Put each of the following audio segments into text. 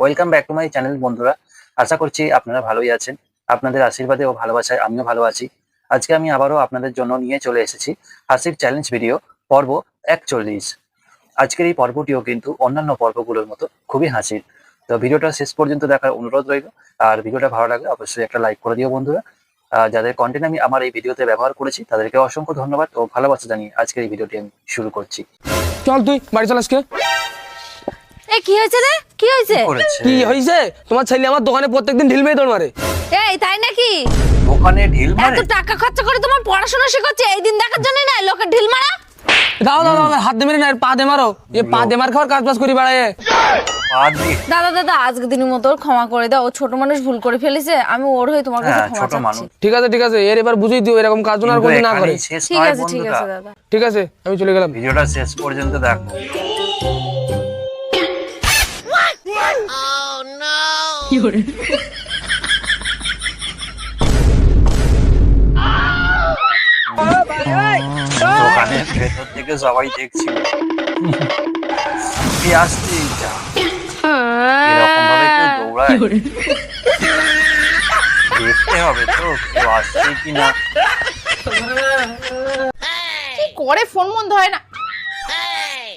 Welcome back to my channel বন্ধুরা। আশা করছি আপনারা ভালোই আছেন। আপনাদের আশীর্বাদে ও ভালোবাসায় আমিও ভালো আছি। আজকে আমি আবারও আপনাদের জন্য নিয়ে চলে এসেছি হাসির চ্যালেঞ্জ ভিডিও পর্ব 41। আজকের এই পর্বটিও কিন্তু অন্যান্য পর্বগুলোর মতো খুবই হাসির। তো ভিডিওটা শেষ পর্যন্ত দেখার অনুরোধ রইল। আর ভিডিওটা ভালো লাগলে অবশ্যই একটা লাইক করে দিও বন্ধুরা। যাদের কন্টেন্ট আমি আমার এই ভিডিওতে ব্যবহার করেছি তাদেরকে অসংখ্য ধন্যবাদ ও ভালোবাসা জানিয়ে আজকের এই ভিডিওটি আমি শুরু করছি। চল তুই বাড়ি চল আজকে। কি হয়েছে রে? কি হয়েছে? কি হয়েছে? তোমার ছেলে আমার দোকানে প্রত্যেকদিন ঢিল মেরে দৌড় মারে। এই তাই নাকি? দোকানে ঢিল মারে? এত টাকা খরচ করে তোমার পড়াশোনা শেখাচ্ছে এই দিন দেখার জন্য না, লোকে ঢিল মারা। দাও দাও দাও, হাত দিয়ে মেরে না, পা দিয়ে মারো। এ পা দিয়ে মার খাওয়ার কাজ বাজ করি বাড়ায়। দাদা দাদা আজকে দিনের মতো ক্ষমা করে দাও, ও ছোট মানুষ ভুল করে ফেলেছে, আমি ওর হয়ে তোমার কাছে ক্ষমা চাচ্ছি। ঠিক আছে ঠিক আছে, এর এবার বুঝিয়ে দিও এরকম কাজ আর কোনদিন না করে। ঠিক আছে ঠিক আছে দাদা, ঠিক আছে আমি চলে গেলাম। ভিডিওটা শেষ পর্যন্ত দেখো। কি করে দোকানের ভেতর থেকে সবাই দেখছিল। কি আসছে যা এরকম ভাবে কেউ দৌড়ায়? দেখতে হবে তো কেউ আসছে কিনা। কি করে ফোন বন্ধ হয় না?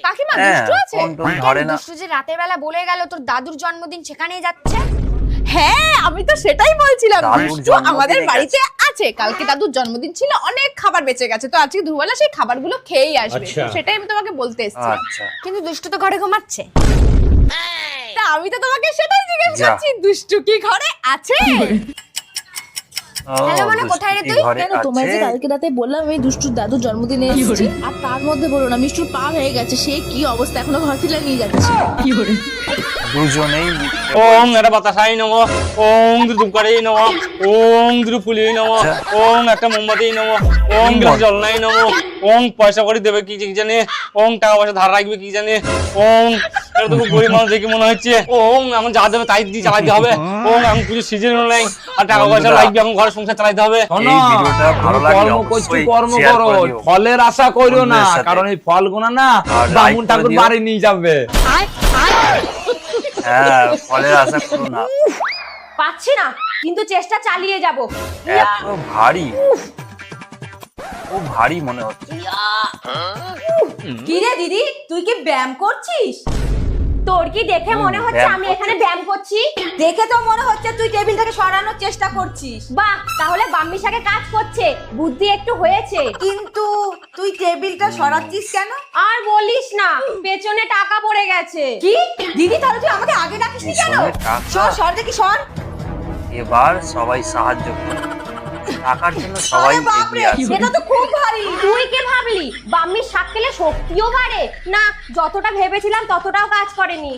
কাকিমা দুষ্টু আছে? ফোন টোন ধরে না। দুষ্টু যে রাতের বেলা বলে গেল তোর দাদুর জন্মদিন সেখানেই যাচ্ছে। হ্যাঁ আমি তো সেটাই বলছিলাম, দাদুর দুষ্টু জন্মদিনে আমাদের গেছে। বাড়িতে আছে। কালকে দাদুর জন্মদিন ছিল, অনেক খাবার বেঁচে গেছে, তো আজকে দুপুরবেলা সেই খাবারগুলো খেয়েই আসবে। তো সেটাই আমি তোমাকে বলতে এসেছিলাম। আচ্ছা কিন্তু দুষ্টু তো ঘরে ঘুমাচ্ছে। তা আমি তো তোমাকে সেটাই জিজ্ঞেস যা। করছি, দুষ্টু কি ঘরে আছে? হ্যালো মানে কোথায় রে তুই? ঘরে কেন তোমায় যে আছে? কালকে রাতে বললাম আমি দুষ্টুর দাদুর জন্মদিনে এসেছি, আর তার মধ্যে বলো না মিষ্টুর পা হয়ে গেছে, সে কি অবস্থা, এখনো হসপিটালে নিয়ে যাচ্ছে। কি করে দুজনেই ওং একটা বাতাসাই নেবো, ওং দুধুকারি নেবো, ওং দুধু ফুলি নেবো, ওং একটা মোমবাতি নেবো, ওং গ্লাস জল নাই নেবো, ওং পয়সা করে দেবে কি জানে, ওং টাকা পয়সা ধার রাখবে কি জানে, ওং এটা তো গরিব মানুষ দেখে মনে হচ্ছে, ওং এখন যা দেবে তাই দিয়ে চালাতে হবে, ওং এখন কিছু সিজন নাই আর টাকা পয়সা লাগবে, এখন ঘরে সংসার চালাতে হবে। এই ভিডিওটা ভালো লাগলে অবশ্যই শেয়ার করে দিও। ফলের আশা করিও না, বন্ধুদের সাথে। কারণ এই ফলগুলো না আর like বামুন করে ঠাকুর দিও। বাড়ি নিয়ে যাবে। হ্যাঁ ফলের আশা করো না। পাচ্ছি না কিন্তু চেষ্টা চালিয়ে যাব। এত ভারী, ও ভারী মনে হচ্ছে। কি রে দিদি, তুই কি ব্যায়াম করছিস? তোর কি দেখে মনে হচ্ছে ব্যায়াম আমি করছি। এখানে ব্যায়াম করছি? দেখে তো মনে হচ্ছে তুই টেবিলটাকে সরানোর চেষ্টা করছিস। বাহ, তাহলে বাম্মি শাকে কাজ করছে, বুদ্ধি একটু হয়েছে। কিন্তু তুই টেবিলটা সরাচ্ছিস কেন? আর বলিস না, পেছনে টাকা পড়ে গেছে। কি দিদি, তাহলে তুই আমাকে আগে ডাকিসনি কেন? পেছনে টাকা? সর সর দেখি সর। এবার সবাই সাহায্য করো, টাকার জন্য সবাই আরে বাপরে, এগিয়ে আসে। এটা তো খুব ভারী। তুই কি ভাবলি বাম্মির শাক খেলে শক্তিও বাড়ে? না, যতটা ভেবেছিলাম ততটাও কাজ করেনি।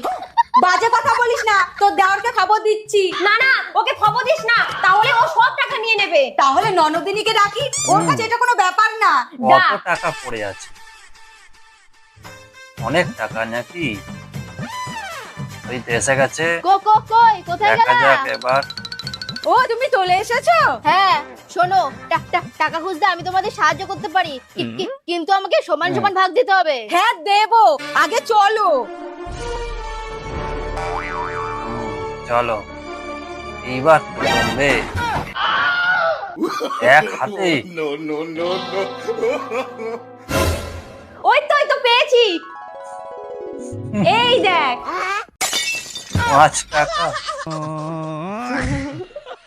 বাজে কথা বলিস না, তোর দেওরকে খবর দিচ্ছি। না না, ওকে খবর দিস না, তাহলে ও সব টাকা নিয়ে নেবে। তাহলে ননদিনীকে ডাকি, ওর কাছে এটা কোনো ব্যাপার না। কত টাকা পড়ে আছে? অনেক টাকা নাকি? ওই তো এসে গেছে, কই কোথায় দেখা গেলা? যাক এবার। ও তুমি চলে এসেছো? হ্যাঁ শোনো, টাকা খুঁজতে আমি তোমাদের সাহায্য করতে পারি, কিন্তু আমাকে সমান সমান ভাগ দিতে হবে। হ্যাঁ দেবো, আগে চলো। চলো এইবার জমবে এক হাতে। ওই তো পেয়েছি, এই দেখ। 5 টাকা,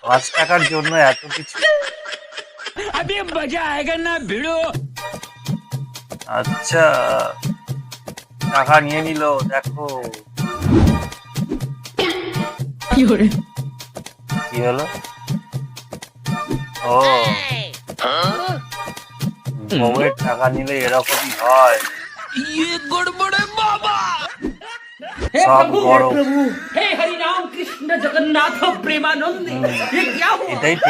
5 টাকার জন্য এত কিছু? আচ্ছা টাকা নিয়ে নিল, দেখো কি করে কি হলো। ও বউয়ের টাকা নিলে এরকমই হয়, সব গরম। हे हरि राम कृष्ण जगन्नाथ प्रेमानंद, ये क्या हुआ? এটাই ঠিক।